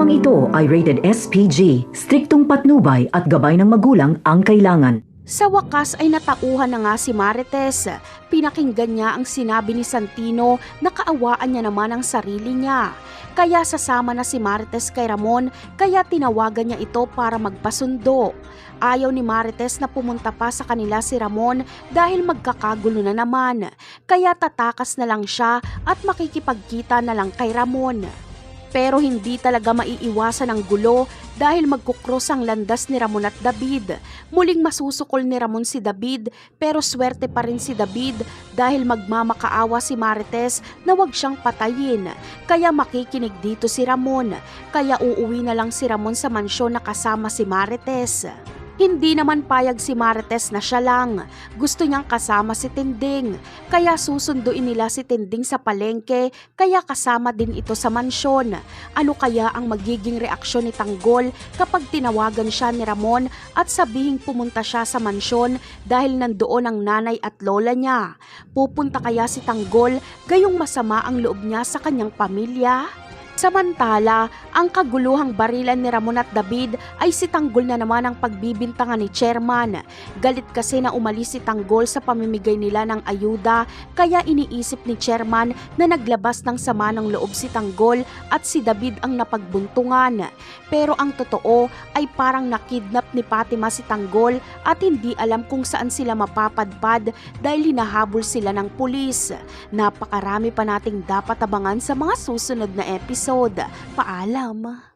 Programang ito ay rated SPG, striktong patnubay at gabay ng magulang ang kailangan. Sa wakas ay natauhan na nga si Marites. Pinakinggan niya ang sinabi ni Santino na kaawaan niya naman ang sarili niya. Kaya sasama na si Marites kay Ramon, kaya tinawagan niya ito para magpasundo. Ayaw ni Marites na pumunta pa sa kanila si Ramon dahil magkakagulo na naman. Kaya tatakas na lang siya at makikipagkita na lang kay Ramon. Pero hindi talaga maiiwasan ang gulo dahil magkukros ang landas ni Ramon at David. Muling masusukol ni Ramon si David pero swerte pa rin si David dahil magmamakaawa si Marites na wag siyang patayin. Kaya makikinig dito si Ramon. Kaya uuwi na lang si Ramon sa mansyon na kasama si Marites. Hindi naman payag si Marites na siya lang. Gusto niyang kasama si Tinding. Kaya susunduin nila si Tinding sa palengke, kaya kasama din ito sa mansyon. Ano kaya ang magiging reaksyon ni Tanggol kapag tinawagan siya ni Ramon at sabihing pumunta siya sa mansyon dahil nandoon ang nanay at lola niya? Pupunta kaya si Tanggol gayong masama ang loob niya sa kanyang pamilya? Samantala, ang kaguluhang barilan ni Ramon at David ay si Tanggol na naman ang pagbibintangan ni Chairman. Galit kasi na umalis si Tanggol sa pamimigay nila ng ayuda, kaya iniisip ni Chairman na naglabas ng sama ng loob si Tanggol at si David ang napagbuntungan. Pero ang totoo ay parang nakidnap ni Fatima si Tanggol at hindi alam kung saan sila mapapadpad dahil hinahabol sila ng pulis. Napakarami pa nating dapat abangan sa mga susunod na episode. Paalam!